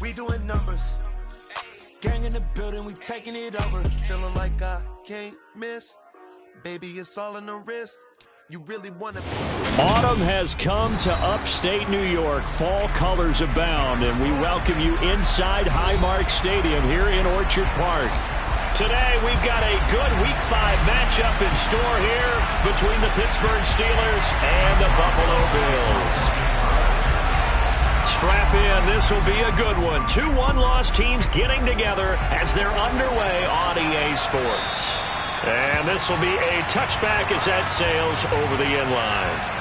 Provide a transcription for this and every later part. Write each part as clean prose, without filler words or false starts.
We doing numbers. Gang in the building, we taking it over. Feeling like I can't miss. Baby, it's all in the wrist. You really want to. Autumn has come to upstate New York. Fall colors abound, and we welcome you inside Highmark Stadium here in Orchard Park. Today, we've got a good Week 5 matchup in store here between the Pittsburgh Steelers and the Buffalo Bills. Strap in, this will be a good one. 2 one-loss teams getting together as they're underway on EA Sports. And this will be a touchback as that sails over the end line.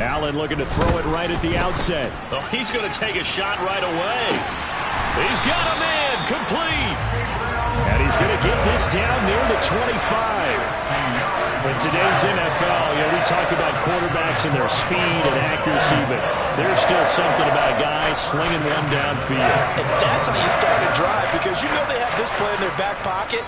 Allen looking to throw it right at the outset. Oh, he's going to take a shot right away. He's got a man, complete. And he's going to get this down near the 25. In today's NFL, we talk about quarterbacks and their speed and accuracy, but there's still something about a guy slinging one downfield. And that's how you start a drive, because you know they have this play in their back pocket,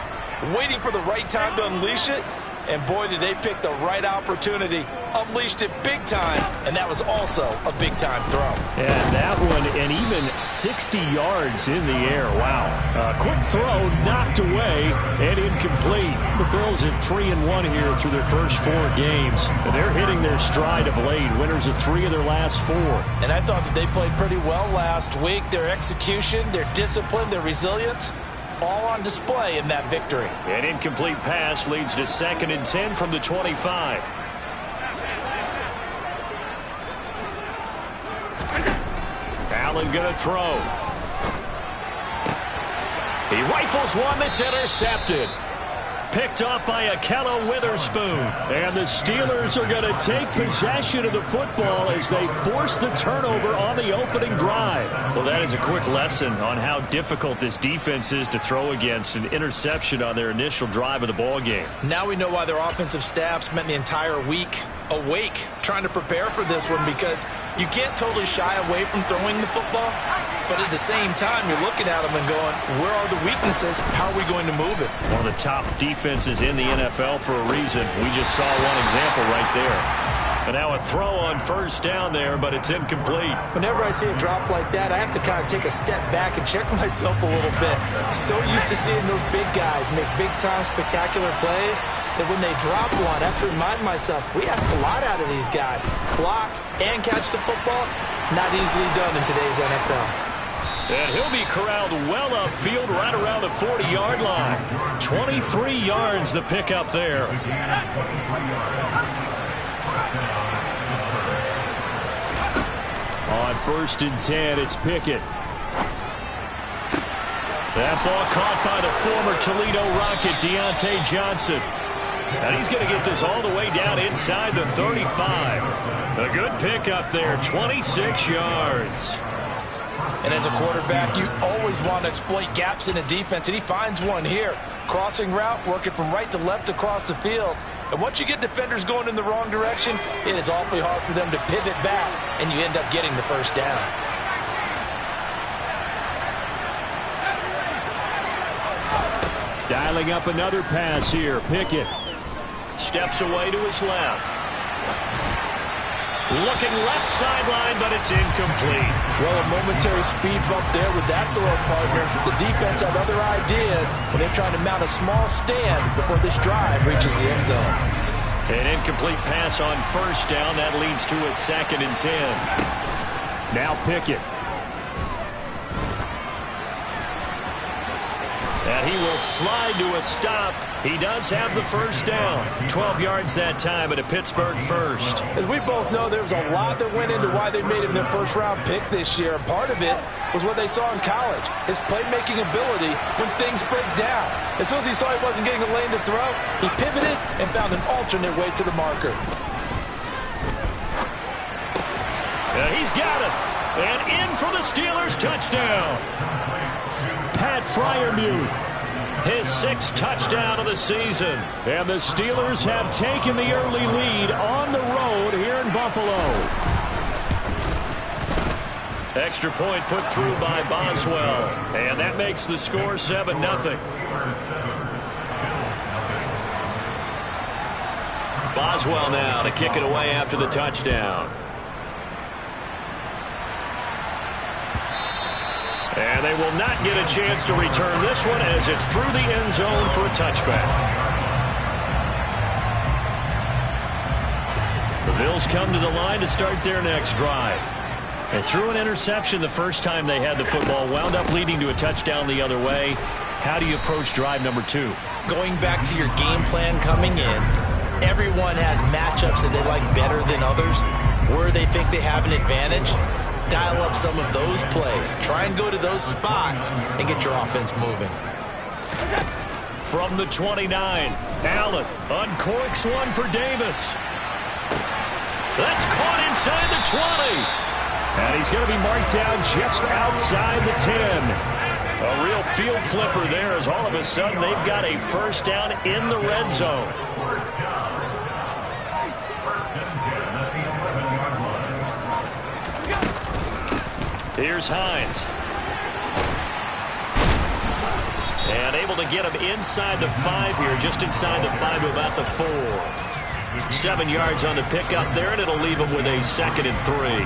waiting for the right time to unleash it. And boy, did they pick the right opportunity. Unleashed it big time, and that was also a big-time throw. And that one, and even 60 yards in the air. Wow. Quick throw, knocked away, and incomplete. The Bills at 3-1 here through their first 4 games. And they're hitting their stride of late. Winners of 3 of their last 4. And I thought that they played pretty well last week. Their execution, their discipline, their resilience, all on display in that victory. An incomplete pass leads to 2nd and 10 from the 25. Allen going to throw. He rifles one that's intercepted. Picked off by Ahkello Witherspoon. And the Steelers are going to take possession of the football as they force the turnover on the opening drive. Well, that is a quick lesson on how difficult this defense is to throw against. An interception on their initial drive of the ball game. Now we know why their offensive staff spent the entire week awake trying to prepare for this one, because you can't totally shy away from throwing the football, but at the same time you're looking at them and going, where are the weaknesses? How are we going to move it? One of the top defenses in the NFL for a reason. We just saw one example right there. And now a throw on first down there, but it's incomplete. Whenever I see a drop like that, I have to kind of take a step back and check myself a little bit. So used to seeing those big guys make big-time spectacular plays that when they drop one, I have to remind myself, we ask a lot out of these guys. Block and catch the football, not easily done in today's NFL. And he'll be corralled well upfield right around the 40-yard line. 23 yards the pickup there. On 1st and 10, it's Pickett. That ball caught by the former Toledo Rocket, Deontay Johnson. And he's going to get this all the way down inside the 35. A good pickup there, 26 yards. And as a quarterback, you always want to exploit gaps in the defense, and he finds one here. Crossing route, working from right to left across the field. And once you get defenders going in the wrong direction, it is awfully hard for them to pivot back, and you end up getting the first down. Dialing up another pass here. Pickett steps away to his left. Looking left sideline, but it's incomplete. Well, a momentary speed bump there with that throw partner. The defense had other ideas when they're trying to mount a small stand before this drive reaches the end zone. An incomplete pass on first down. That leads to a 2nd and 10. Now Pickett. And he will slide to a stop. He does have the first down. 12 yards that time and a Pittsburgh first. As we both know, there was a lot that went into why they made him their first-round pick this year. Part of it was what they saw in college, his playmaking ability when things break down. As soon as he saw he wasn't getting a lane to throw, he pivoted and found an alternate way to the marker. He's got it. And in for the Steelers touchdown. Pat Freiermuth, his 6th touchdown of the season. And the Steelers have taken the early lead on the road here in Buffalo. Extra point put through by Boswell. And that makes the score 7-0. Boswell now to kick it away after the touchdown. And they will not get a chance to return this one as it's through the end zone for a touchback. The Bills come to the line to start their next drive. They threw an interception the first time they had the football, wound up leading to a touchdown the other way. How do you approach drive number 2? Going back to your game plan coming in, everyone has matchups that they like better than others, where they think they have an advantage. Dial up some of those plays. Try and go to those spots and get your offense moving. From the 29, Allen uncorks one for Davis. That's caught inside the 20. And he's going to be marked down just outside the 10. A real field flipper there as all of a sudden they've got a first down in the red zone. Here's Hines. And able to get him inside the 5 here, just inside the 5 to about the 4. 7 yards on the pickup there, and it'll leave him with a 2nd and 3.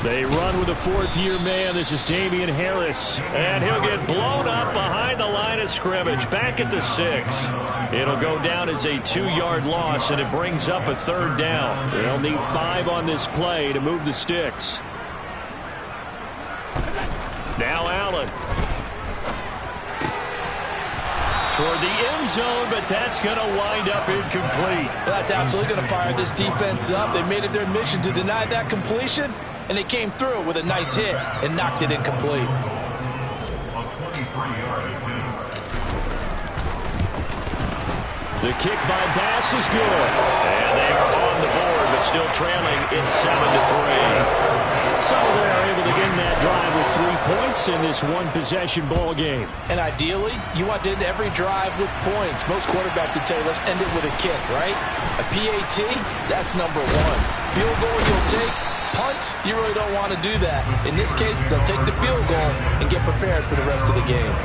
They run with a 4th-year man. This is Damian Harris. And he'll get blown up behind the line of scrimmage. Back at the 6. It'll go down as a 2-yard loss, and it brings up a 3rd down. They'll need 5 on this play to move the sticks. Now Allen. Toward the end zone, but that's going to wind up incomplete. That's absolutely going to fire this defense up. They made it their mission to deny that completion, and they came through with a nice hit and knocked it incomplete. The kick by Bass is good. And they are on the board, but still trailing. It's 7-3. So they're able to end that drive with 3 points in this one-possession ball game. And ideally, you want to end every drive with points. Most quarterbacks would tell you, let's end it with a kick, right? A PAT, that's number 1. Field goal you'll take. Punts, you really don't want to do that. In this case, they'll take the field goal and get prepared for the rest of the game.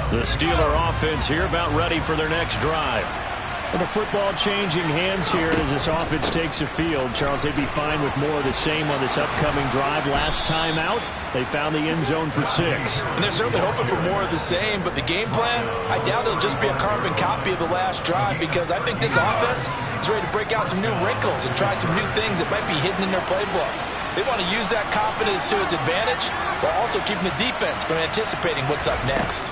The Steeler offense here about ready for their next drive. And the football changing hands here as this offense takes the field. Charles, they'd be fine with more of the same on this upcoming drive. Last time out, they found the end zone for 6. And they're certainly hoping for more of the same, but the game plan, I doubt it'll just be a carbon copy of the last drive, because I think this offense is ready to break out some new wrinkles and try some new things that might be hidden in their playbook. They want to use that confidence to its advantage while also keeping the defense from anticipating what's up next.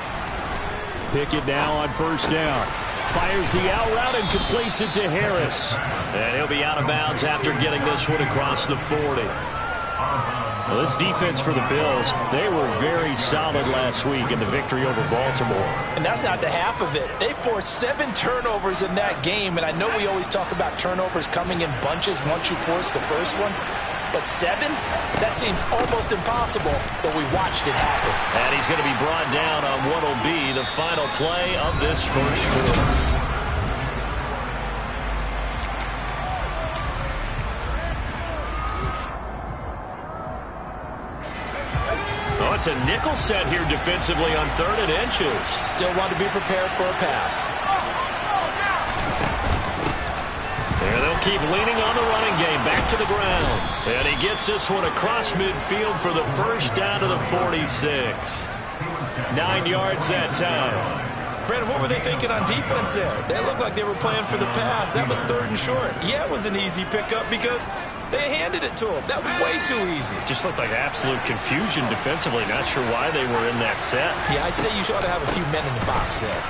Pickett now on first down. Fires the out route and completes it to Harris. And he'll be out of bounds after getting this one across the 40. Well, this defense for the Bills, they were very solid last week in the victory over Baltimore. And that's not the half of it. They forced 7 turnovers in that game, and I know we always talk about turnovers coming in bunches once you force the first one. But 7? That seems almost impossible, but we watched it happen. And he's going to be brought down on what will be the final play of this first quarter. it's a nickel set here defensively on 3rd and inches. Still want to be prepared for a pass. There they'll keep leaning on the running game. Back to the ground. And he gets this one across midfield for the first down to the 46. 9 yards that time. Brandon, what were they thinking on defense there? They looked like they were playing for the pass. That was 3rd and short. Yeah, it was an easy pickup because they handed it to him. That was way too easy. Just looked like absolute confusion defensively. Not sure why they were in that set. Yeah, I'd say you ought to have a few men in the box there.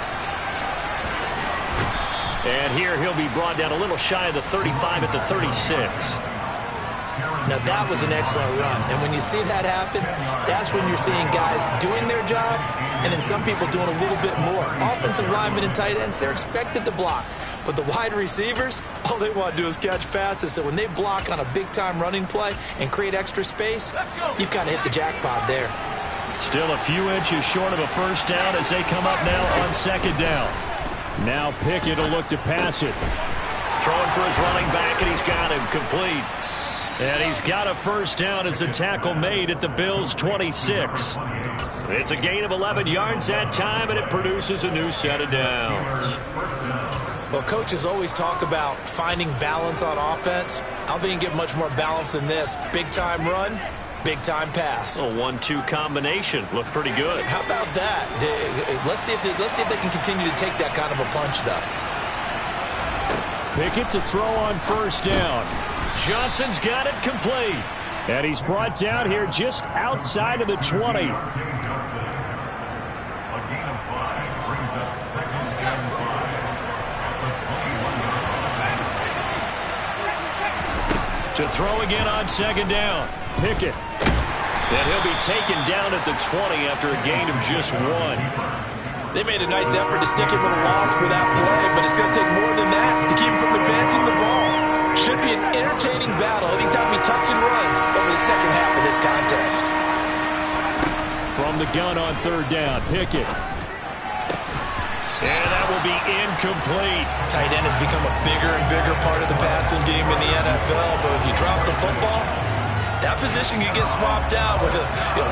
And here he'll be brought down a little shy of the 35 at the 36. Now, that was an excellent run. And when you see that happen, that's when you're seeing guys doing their job and then some people doing a little bit more. Offensive linemen and tight ends, they're expected to block. But the wide receivers, all they want to do is catch passes. So when they block on a big-time running play and create extra space, you've kind of hit the jackpot there. Still a few inches short of a first down as they come up now on 2nd down. Now Pickett will look to pass it. Throwing for his running back, and he's got him complete. And he's got a first down as the tackle made at the Bills' 26. It's a gain of 11 yards that time, and it produces a new set of downs. Well, coaches always talk about finding balance on offense. I don't think you can get much more balance than this. Big-time run, big-time pass. A 1-2 combination. Looked pretty good. How about that? Let's see if they can continue to take that kind of a punch, though. Pickett to throw on first down. Johnson's got it complete. And he's brought down here just outside of the 20. To throw again on 2nd down. Pickett. And he'll be taken down at the 20 after a gain of just 1. They made a nice effort to stick him with a loss for that play, but it's going to take more than that to keep him from advancing the ball. Should be an entertaining battle anytime he tucks and runs over the second half of this contest. From the gun on 3rd down, Pickett. And that will be incomplete. Tight end has become a bigger and bigger part of the passing game in the NFL, but if you drop the football, that position can get swapped out with a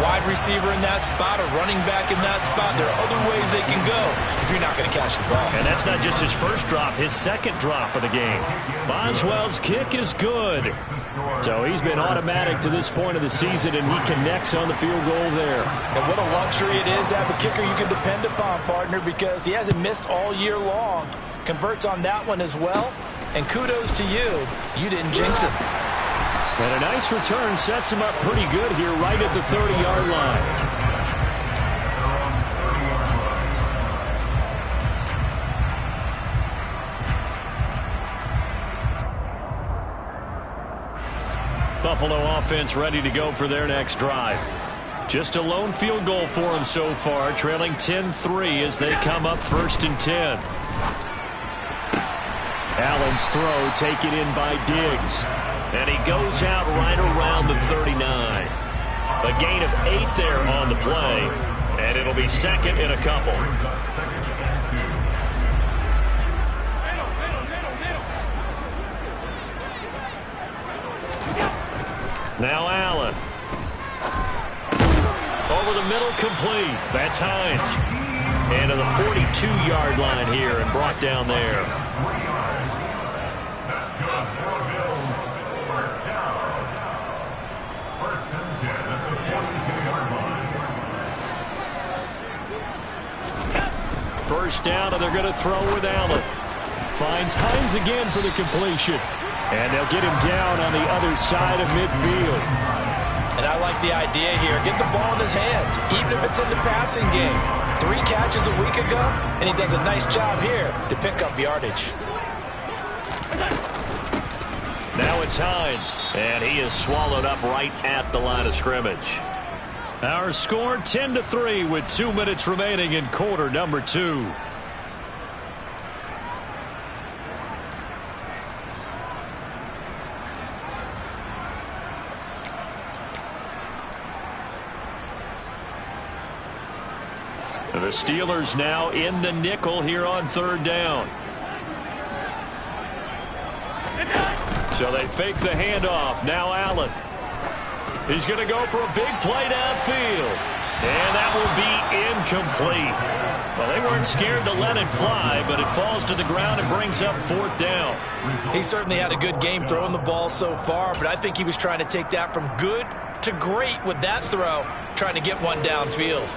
wide receiver in that spot, a running back in that spot. There are other ways they can go if you're not going to catch the ball. And that's not just his first drop, his second drop of the game. Boswell's kick is good. So he's been automatic to this point of the season, and he connects on the field goal there. And what a luxury it is to have a kicker you can depend upon, partner, because he hasn't missed all year long. Converts on that one as well. And kudos to you. You didn't jinx him. And a nice return sets him up pretty good here right at the 30-yard line. Buffalo offense ready to go for their next drive. Just a lone field goal for them so far, trailing 10-3 as they come up 1st and 10. Allen's throw taken in by Diggs. And he goes out right around the 39. A gain of 8 there on the play. And it'll be 2nd and a couple. Now Allen. Over the middle, complete. That's Hines. And to the 42-yard line here and brought down there. First down, and they're going to throw with Allen. Finds Hines again for the completion. And they'll get him down on the other side of midfield. And I like the idea here. Get the ball in his hands, even if it's in the passing game. 3 catches a week ago, and he does a nice job here to pick up yardage. Now it's Hines, and he is swallowed up right at the line of scrimmage. Our score 10-3 with 2 minutes remaining in quarter number 2. The Steelers now in the nickel here on 3rd down. So they fake the handoff. Now Allen. He's going to go for a big play downfield. And that will be incomplete. Well, they weren't scared to let it fly, but it falls to the ground and brings up 4th down. He certainly had a good game throwing the ball so far, but I think he was trying to take that from good to great with that throw, trying to get one downfield.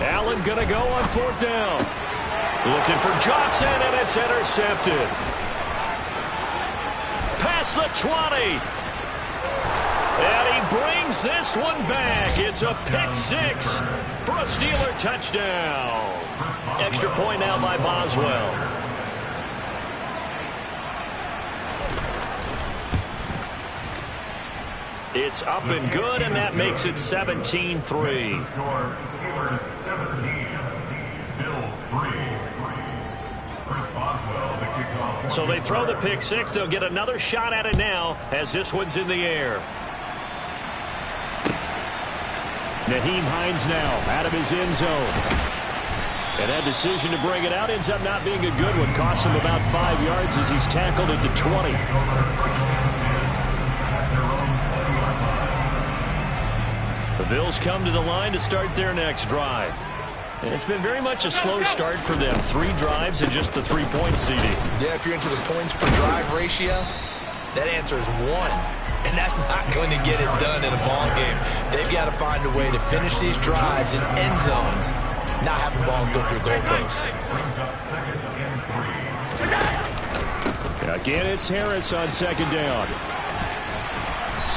Allen going to go on 4th down. Looking for Johnson, and it's intercepted. Past the 20. And he brings this one back. It's a pick 6 for a Steeler touchdown. Extra point now by Boswell. It's up and good, and that makes it 17-3. So they throw the pick 6. They'll get another shot at it now as this one's in the air. Nyheim Hines now out of his end zone. And that decision to bring it out ends up not being a good one. Costs him about 5 yards as he's tackled at the 20. The Bills come to the line to start their next drive. And it's been very much a slow start for them. 3 drives and just the 3-point CD. Yeah, if you're into the points per drive ratio, that answer is 1. And that's not going to get it done in a ball game. They've got to find a way to finish these drives in end zones, not having balls go through goalposts. Again, it's Harris on 2nd down.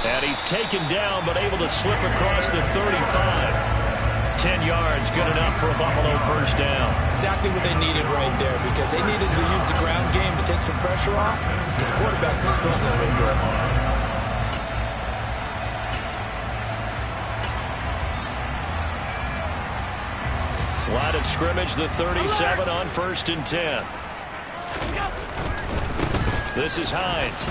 And he's taken down, but able to slip across the 35. 10 yards, good enough for a Buffalo 1st down. Exactly what they needed right there, because they needed to use the ground game to take some pressure off, because the quarterback's been struggling a little bit. Line of scrimmage, the 37 on 1st and 10. This is Hines.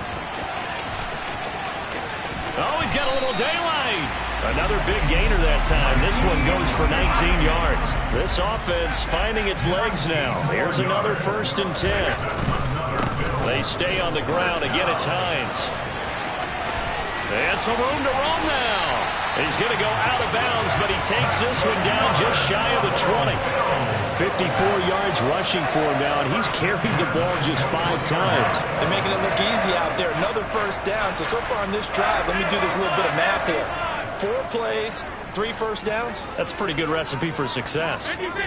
Oh, he's got a little daylight. Another big gainer that time. This one goes for 19 yards. This offense finding its legs now. Here's another 1st and 10. They stay on the ground. Again, it's Hines. And some room to roam now. He's going to go out of bounds, but he takes this one down just shy of the 20. 54 yards rushing for him now, and he's carried the ball just 5 times. They're making it look easy out there. Another 1st down. So far on this drive, let me do this little bit of math here. 4 plays, 3 1st downs. That's a pretty good recipe for success. 56.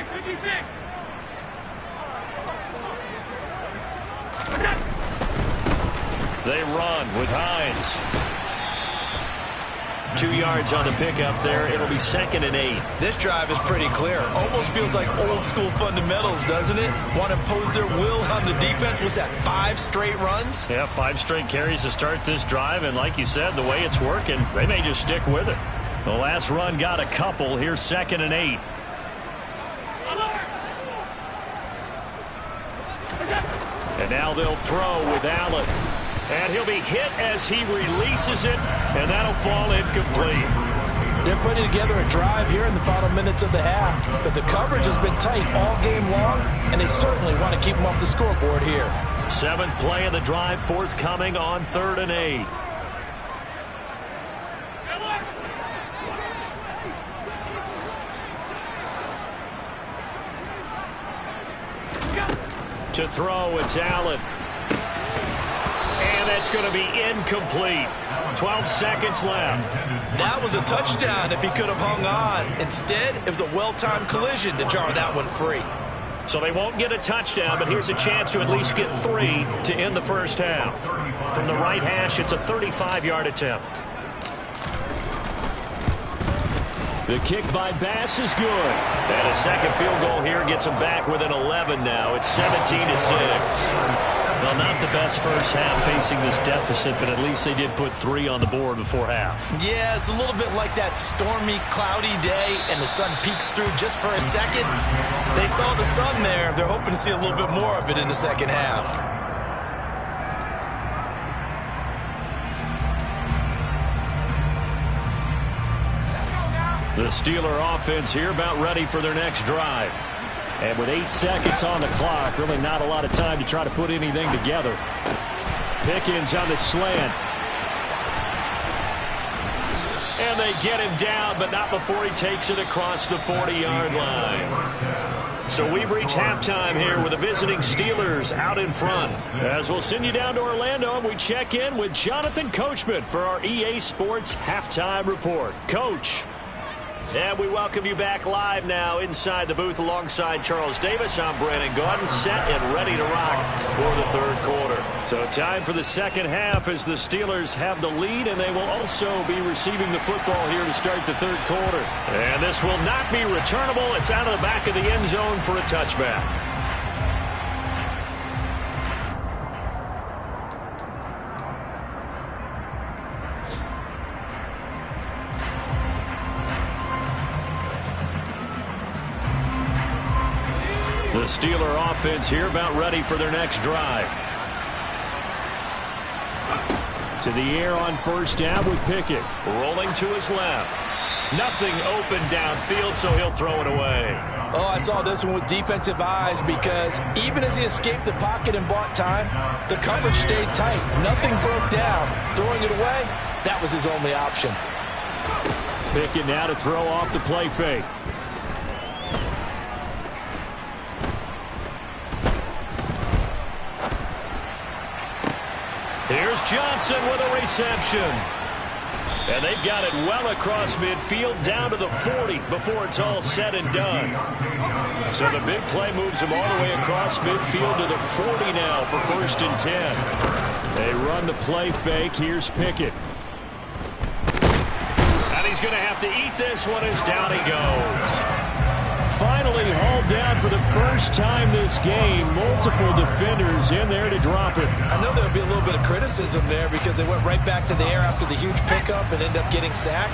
They run with Hines. 2 yards on the pickup there. It'll be 2nd and 8. This drive is pretty clear. Almost feels like old school fundamentals, doesn't it? Want to impose their will on the defense. Was that 5 straight runs? Yeah, 5 straight carries to start this drive. And like you said, the way it's working, they may just stick with it. The last run got a couple. Here's 2nd and 8. And now they'll throw with Allen. And he'll be hit as he releases it, and that'll fall incomplete. They're putting together a drive here in the final minutes of the half, but the coverage has been tight all game long, and they certainly want to keep them off the scoreboard here. 7th play of the drive, forthcoming on 3rd and 8. To throw, it's Allen. And that's going to be incomplete. 12 seconds left. That was a touchdown if he could have hung on. Instead, it was a well-timed collision to jar that one free. So they won't get a touchdown, but here's a chance to at least get 3 to end the 1st half. From the right hash, it's a 35-yard attempt. The kick by Bass is good. And a second field goal here gets them back within 11 now. It's 17-6. Well, not the best first half facing this deficit, but at least they did put 3 on the board before half. Yeah, it's a little bit like that stormy, cloudy day, and the sun peeks through just for a second. They saw the sun there. They're hoping to see a little bit more of it in the second half. The Steeler offense here about ready for their next drive. And with 8 seconds on the clock, really not a lot of time to try to put anything together. Pickens on the slant. And they get him down, but not before he takes it across the 40-yard line. So we've reached halftime here with the visiting Steelers out in front. As we'll send you down to Orlando, and we check in with Jonathan Coachman for our EA Sports Halftime Report. Coach. And we welcome you back live now inside the booth alongside Charles Davis. I'm Brandon Gaudin, set and ready to rock for the third quarter. So time for the second half as the Steelers have the lead, and they will also be receiving the football here to start the third quarter. And this will not be returnable. It's out of the back of the end zone for a touchback. The Steeler offense here about ready for their next drive. To the air on first down with Pickett. Rolling to his left. Nothing open downfield, so he'll throw it away. Oh, I saw this one with defensive eyes because even as he escaped the pocket and bought time, the coverage stayed tight. Nothing broke down. Throwing it away, that was his only option. Pickett now to throw off the play fake. Here's Johnson with a reception. And they've got it well across midfield down to the 40 before it's all said and done. So the big play moves him all the way across midfield to the 40 now for 1st and 10. They run the play fake. Here's Pickett. And he's going to have to eat this one as down he goes. Finally hauled down for the first time this game. Multiple defenders in there to drop it. I know there'll be a little bit of criticism there because they went right back to the air after the huge pickup and ended up getting sacked.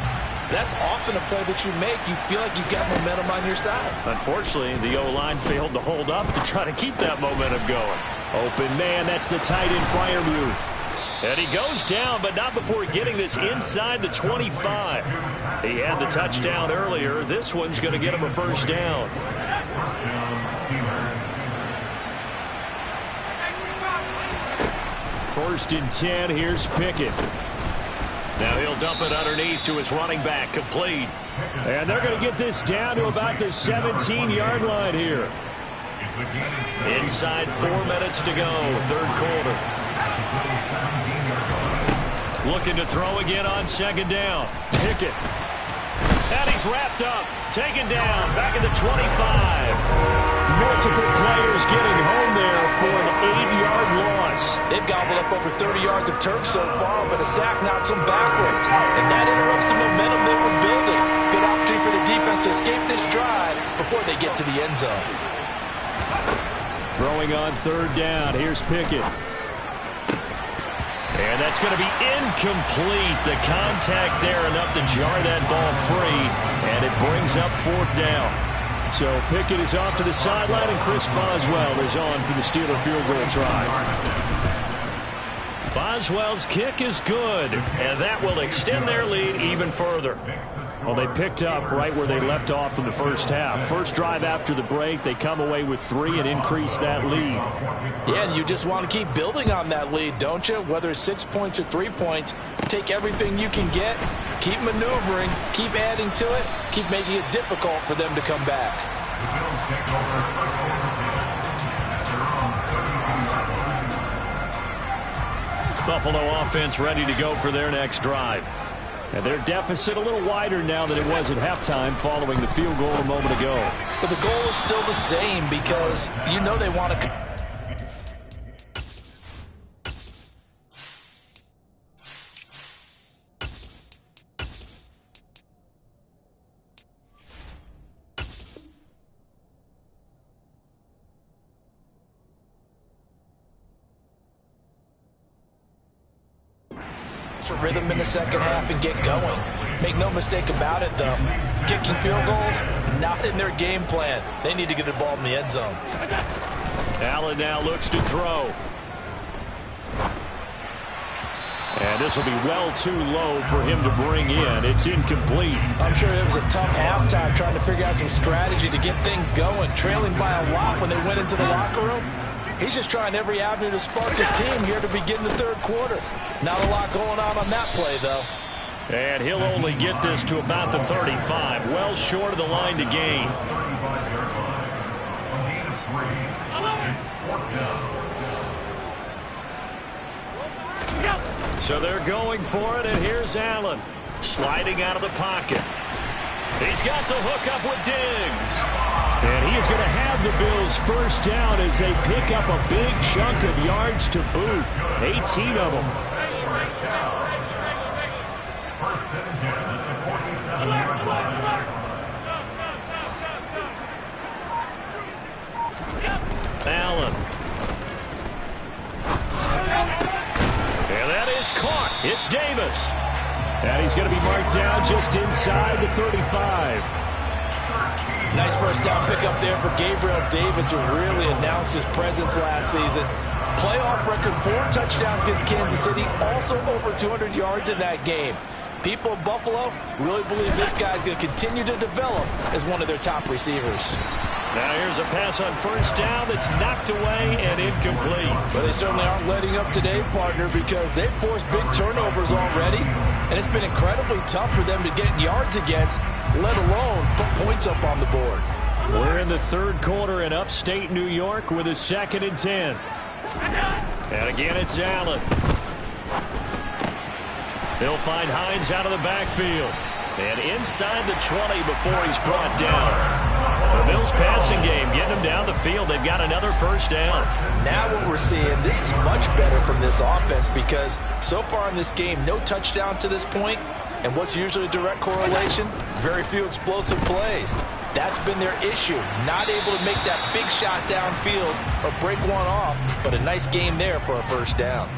That's often a play that you make. You feel like you've got momentum on your side. Unfortunately, the O-line failed to hold up to try to keep that momentum going. Open man, that's the tight end Freiermuth. And he goes down, but not before getting this inside the 25. He had the touchdown earlier. This one's going to get him a first down. First and 10, here's Pickett. Now he'll dump it underneath to his running back, complete. And they're going to get this down to about the 17-yard line here. Inside 4 minutes to go, third quarter. Looking to throw again on second down. Pickett. And he's wrapped up, taken down, back at the 25. Multiple players getting home there for an 8-yard loss. They've gobbled up over 30 yards of turf so far, but a sack knocks them backwards. And that interrupts the momentum they were building. Good opportunity for the defense to escape this drive before they get to the end zone. Throwing on third down, here's Pickett. And that's going to be incomplete. The contact there enough to jar that ball free, and it brings up fourth down. So Pickett is off to the sideline, and Chris Boswell is on for the Steeler field goal try. Boswell's kick is good, and that will extend their lead even further. Well, they picked up right where they left off in the first half. First drive after the break, they come away with 3 and increase that lead. Yeah, and you just want to keep building on that lead, don't you? Whether it's 6 points or 3 points, take everything you can get, keep maneuvering, keep adding to it, keep making it difficult for them to come back. Buffalo offense ready to go for their next drive. And their deficit a little wider now than it was at halftime following the field goal a moment ago. But the goal is still the same because you know they want to different rhythm in the second half and get going. Make no mistake about it, though. Kicking field goals, not in their game plan. They need to get the ball in the end zone. Allen now looks to throw. And this will be well too low for him to bring in. It's incomplete. I'm sure it was a tough halftime trying to figure out some strategy to get things going. Trailing by a lot when they went into the locker room. He's just trying every avenue to spark his team here to begin the third quarter. Not a lot going on that play, though. And he'll only get this to about the 35. Well short of the line to gain. So they're going for it, and here's Allen. Sliding out of the pocket. He's got the hook up with Diggs. And he is going to have the Bills first down as they pick up a big chunk of yards to boot. 18 of them. Allen. And that is caught. It's Davis. And he's going to be marked down just inside the 35. Nice first down pickup there for Gabriel Davis, who really announced his presence last season. Playoff record, 4 touchdowns against Kansas City, also over 200 yards in that game. People of Buffalo really believe this guy's going to continue to develop as one of their top receivers. Now here's a pass on first down that's knocked away and incomplete. But they certainly aren't letting up today, partner, because they've forced big turnovers already, and it's been incredibly tough for them to get yards against, let alone put points up on the board. We're in the third quarter in upstate New York with a 2nd and 10. And again, it's Allen. They'll find Hines out of the backfield. And inside the 20 before he's brought down. The Bills passing game getting them down the field. They've got another first down. Now what we're seeing, this is much better from this offense because so far in this game, no touchdown to this point. And what's usually a direct correlation? Very few explosive plays. That's been their issue. Not able to make that big shot downfield or break one off, but a nice game there for a first down.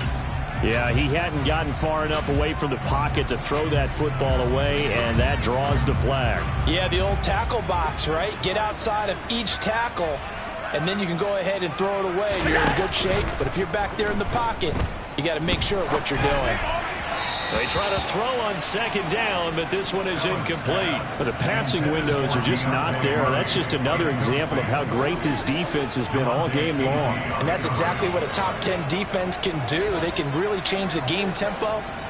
Yeah, he hadn't gotten far enough away from the pocket to throw that football away, and that draws the flag. Yeah, the old tackle box, right? Get outside of each tackle, and then you can go ahead and throw it away, and you're in good shape. But if you're back there in the pocket, you got to make sure of what you're doing. They try to throw on 2nd down, but this one is incomplete. But the passing windows are just not there. That's just another example of how great this defense has been all game long. And that's exactly what a top 10 defense can do. They can really change the game tempo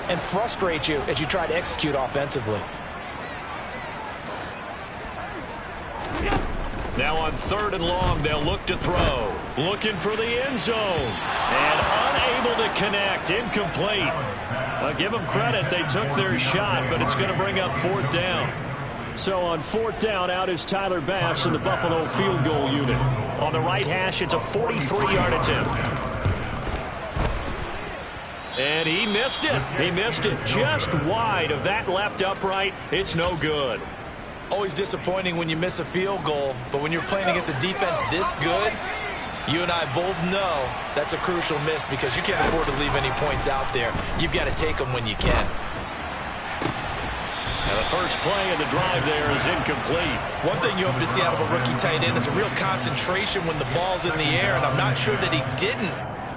and frustrate you as you try to execute offensively. Now on 3rd and long, they'll look to throw. Looking for the end zone. And unable to connect. Incomplete. I'll give them credit. They took their shot, but it's going to bring up 4th down. So on 4th down, out is Tyler Bass in the Buffalo field goal unit. On the right hash, it's a 43-yard attempt. And he missed it. He missed it just wide of that left upright. It's no good. Always disappointing when you miss a field goal, but when you're playing against a defense this good, you and I both know that's a crucial miss because you can't afford to leave any points out there. You've got to take them when you can. And the first play of the drive there is incomplete. One thing you hope to see out of a rookie tight end is a real concentration when the ball's in the air, and I'm not sure that he didn't,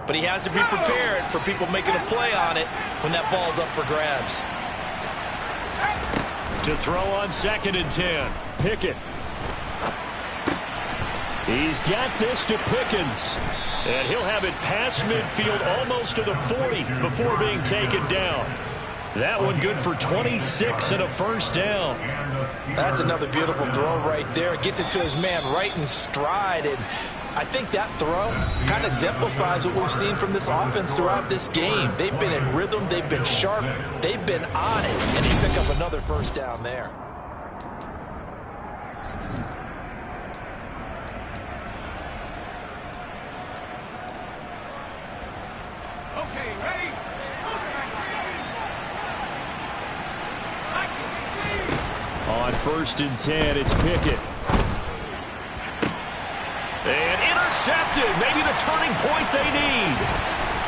but he has to be prepared for people making a play on it when that ball's up for grabs. To throw on 2nd and 10. Pickett. He's got this to Pickens. And he'll have it past midfield almost to the 40 before being taken down. That one good for 26 and a first down. That's another beautiful throw right there. Gets it to his man right in stride. And I think that throw kind of exemplifies what we've seen from this offense throughout this game. They've been in rhythm. They've been sharp. They've been on it. And they pick up another first down there. Okay, ready? On 1st and 10, it's Pickett. And intercepted. Maybe the turning point they need.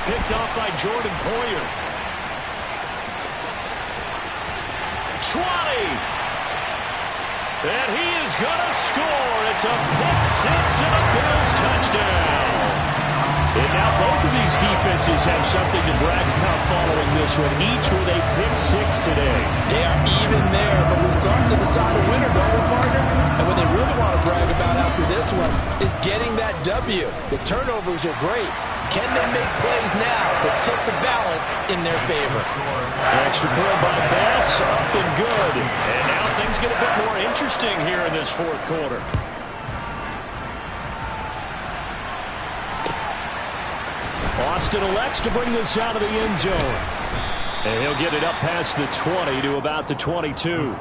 Picked off by Jordan Poyer. 20. And he is going to score. It's a pick six and a Bills touchdown. And now both of these defenses have something to brag about following this one, each with a pick six today. They are even there, but we start to decide a winner, don't we, partner? And what they really want to brag about after this one is getting that W. The turnovers are great. Can they make plays now that tip the balance in their favor? Extra point by Bass, Up and good. And now things get a bit more interesting here in this fourth quarter. Austin elects to bring this out of the end zone. And he'll get it up past the 20 to about the 22.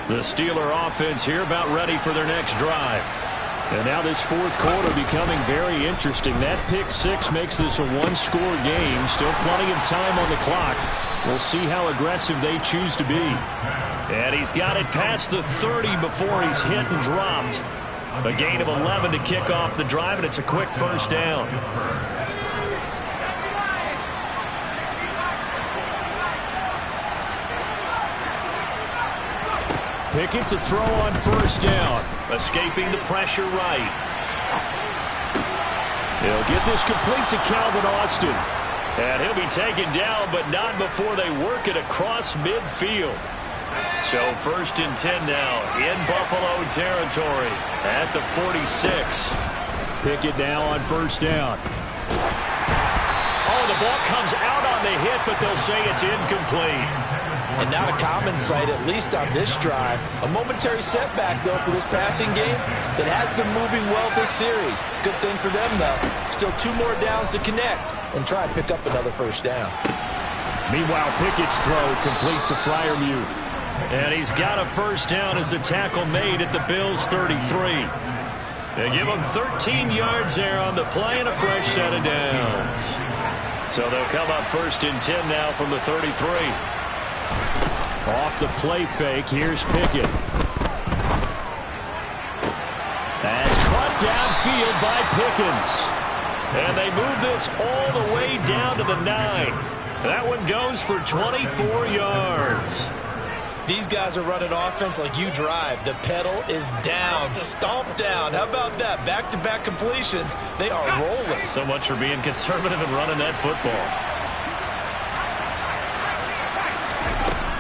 The Steeler offense here about ready for their next drive. And now this fourth quarter becoming very interesting. That pick six makes this a one-score game. Still plenty of time on the clock. We'll see how aggressive they choose to be. And he's got it past the 30 before he's hit and dropped. A gain of 11 to kick off the drive, and it's a quick first down. Pickett to throw on first down. Escaping the pressure right. He'll get this complete to Calvin Austin. And he'll be taken down, but not before they work it across midfield. So 1st and 10 now in Buffalo territory at the 46. Pickett now on first down. Oh, the ball comes out on the hit, but they'll say it's incomplete. And not a common sight, at least on this drive. A momentary setback, though, for this passing game that has been moving well this series. Good thing for them, though. Still 2 more downs to connect and try and pick up another first down. Meanwhile, Pickett's throw complete to Freiermuth. And he's got a first down as a tackle made at the Bills' 33. They give him 13 yards there on the play and a fresh set of downs. So they'll come up 1st and 10 now from the 33. Off the play fake, here's Pickett. That's caught downfield by Pickens. And they move this all the way down to the 9. That one goes for 24 yards. These guys are running offense like you drive. The pedal is down, stomp down. How about that? Back-to-back completions. They are rolling. So much for being conservative and running that football.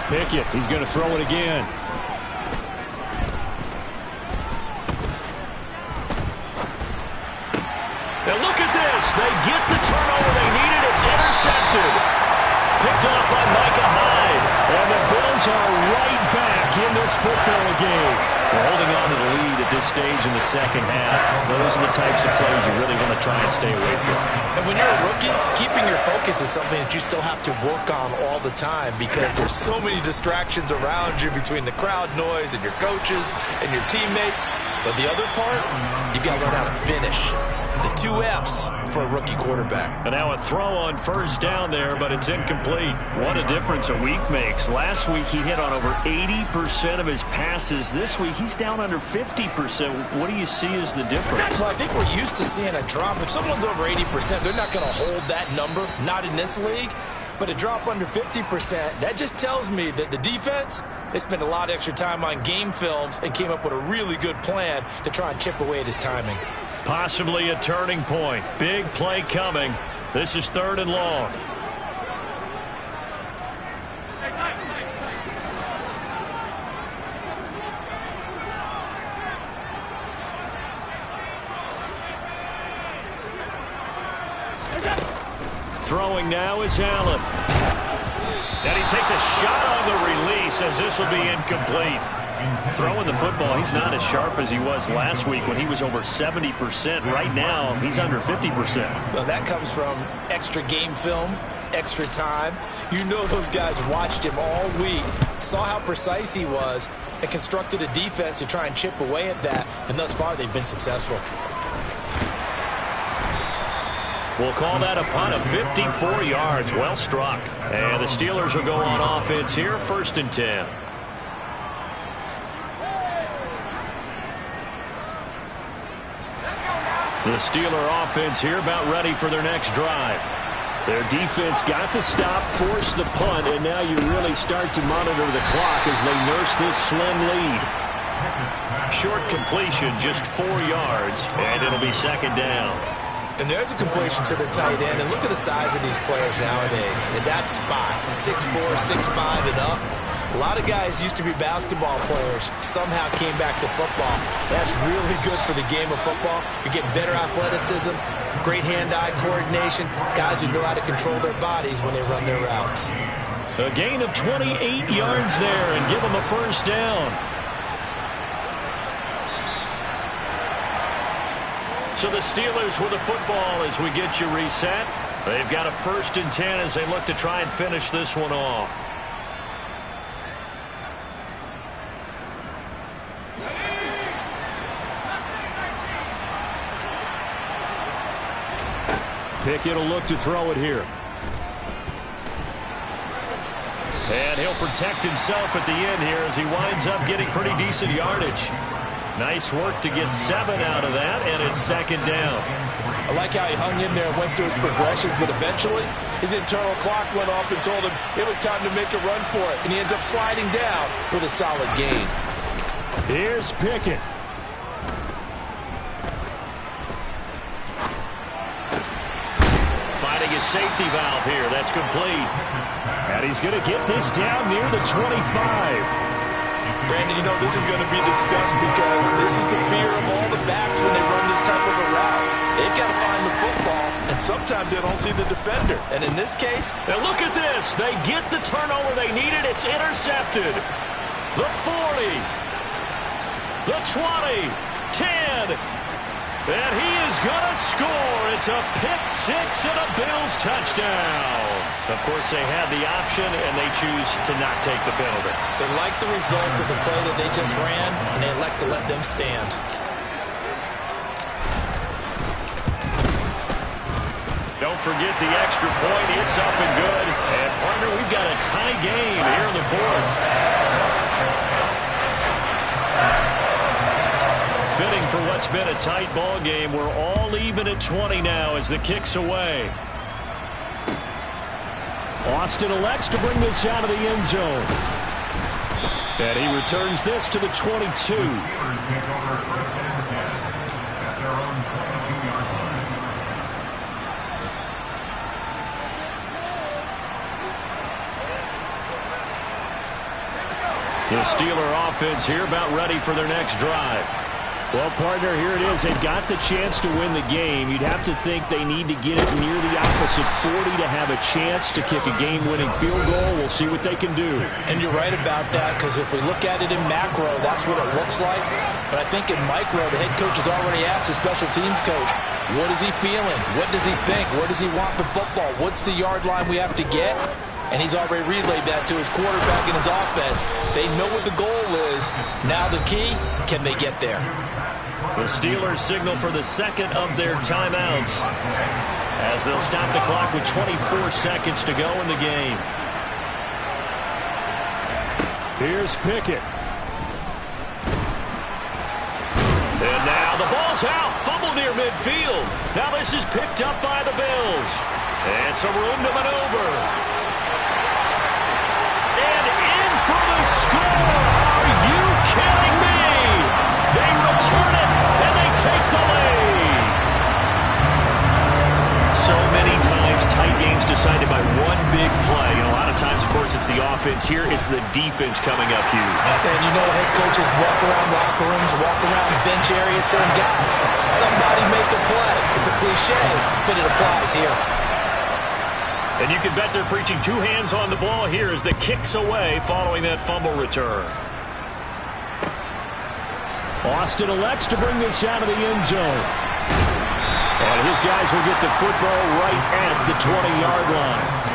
Pickett, he's going to throw it again. Now look at this. They get the turnover they needed. It's intercepted. Picked off by Micah Hyde. And the Bills are right back in this football game. We're holding on to the lead at this stage in the second half. Those are the types of plays you really want to try and stay away from. And when you're a rookie, keeping your focus is something that you still have to work on all the time because there's so many distractions around you between the crowd noise and your coaches and your teammates. But the other part, you've got to learn how to finish. It's the 2 F's for a rookie quarterback. And now a throw on first down there, but it's incomplete. What a difference a week makes. Last week he hit on over 80% of his passes. This week he's down under 50%. What do you see as the difference? Well, I think we're used to seeing a drop. If someone's over 80%, they're not going to hold that number, not in this league. But a drop under 50%, that just tells me that the defense, they spent a lot of extra time on game films and came up with a really good plan to try and chip away at his timing. Possibly a turning point. Big play coming. This is 3rd and long. Throwing now is Allen. And he takes a shot on the release as this will be incomplete. Throwing the football, he's not as sharp as he was last week when he was over 70%. Right now, he's under 50%. Well, that comes from extra game film, extra time. You know those guys watched him all week, saw how precise he was, and constructed a defense to try and chip away at that. And thus far, they've been successful. We'll call that a punt of 54 yards. Well struck. And the Steelers will go on offense here, 1st and 10. The Steeler offense here about ready for their next drive. Their defense got the stop, forced the punt, and now you really start to monitor the clock as they nurse this slim lead. Short completion, just 4 yards, and it'll be second down. And there's a completion to the tight end. And look at the size of these players nowadays. At that spot, 6'4", 6'5", and up. A lot of guys used to be basketball players, somehow came back to football. That's really good for the game of football. You're getting better athleticism, great hand-eye coordination, guys who know how to control their bodies when they run their routes. A gain of 28 yards there and give them a first down. So the Steelers with the football as we get you reset. They've got a 1st and 10 as they look to try and finish this one off. Pickett will look to throw it here. And he'll protect himself at the end here as he winds up getting pretty decent yardage. Nice work to get 7 out of that, and it's second down. I like how he hung in there and went through his progressions, but eventually his internal clock went off and told him it was time to make a run for it, and he ends up sliding down with a solid gain. Here's Pickett. Finding his safety valve here. That's complete. And he's going to get this down near the 25. Brandon, you know, this is going to be discussed because this is the fear of all the backs when they run this type of a route. They've got to find the football, and sometimes they don't see the defender. And in this case... Now look at this. They get the turnover they needed. It's intercepted. The 40. The 20. 10. And he is going to score. It's a pick-6 and a Bills touchdown. Of course, they had the option, and they choose to not take the penalty. They like the results of the play that they just ran, and they elect to let them stand. Don't forget the extra point. It's up and good. And, partner, we've got a tie game here in the 4th. Fitting for what's been a tight ball game. We're all even at 20 now as the kick's away. Austin elects to bring this out of the end zone. And he returns this to the 22. The Steeler offense here about ready for their next drive. Well, partner, here it is. They've got the chance to win the game. You'd have to think they need to get it near the opposite 40 to have a chance to kick a game-winning field goal. We'll see what they can do. And you're right about that, because if we look at it in macro, that's what it looks like. But I think in micro, the head coach has already asked the special teams coach, what is he feeling? What does he think? Where does he want the football? What's the yard line we have to get? And he's already relayed that to his quarterback and his offense. They know what the goal is. Now the key, can they get there? The Steelers signal for the second of their timeouts as they'll stop the clock with 24 seconds to go in the game. Here's Pickett. And now the ball's out. Fumble near midfield. Now this is picked up by the Bills. And some room to maneuver. And in for the score. Are you kidding me? They return it, and they take the lead. So many times, tight games decided by one big play. And a lot of times, of course, it's the offense. Here, it's the defense coming up huge. And you know head coaches walk around locker rooms, walk around bench areas saying, guys, somebody make a play. It's a cliche, but it applies here. And you can bet they're preaching 2 hands on the ball here as the kick's away following that fumble return. Austin elects to bring this out of the end zone. And his guys will get the football right at the 20-yard line.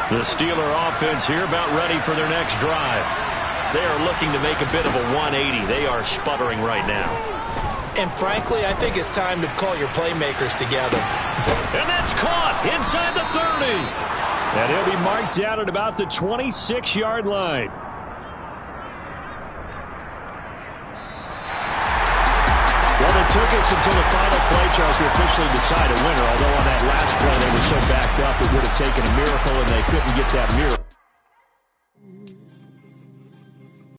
The Steeler offense here about ready for their next drive. They are looking to make a bit of a 180. They are sputtering right now. And frankly, I think it's time to call your playmakers together. And that's caught inside the 30. And he'll be marked down at about the 26-yard line. Well, it took us until the final play, Charles, to officially decide a winner, although on that last play they were so backed up it would have taken a miracle and they couldn't get that miracle.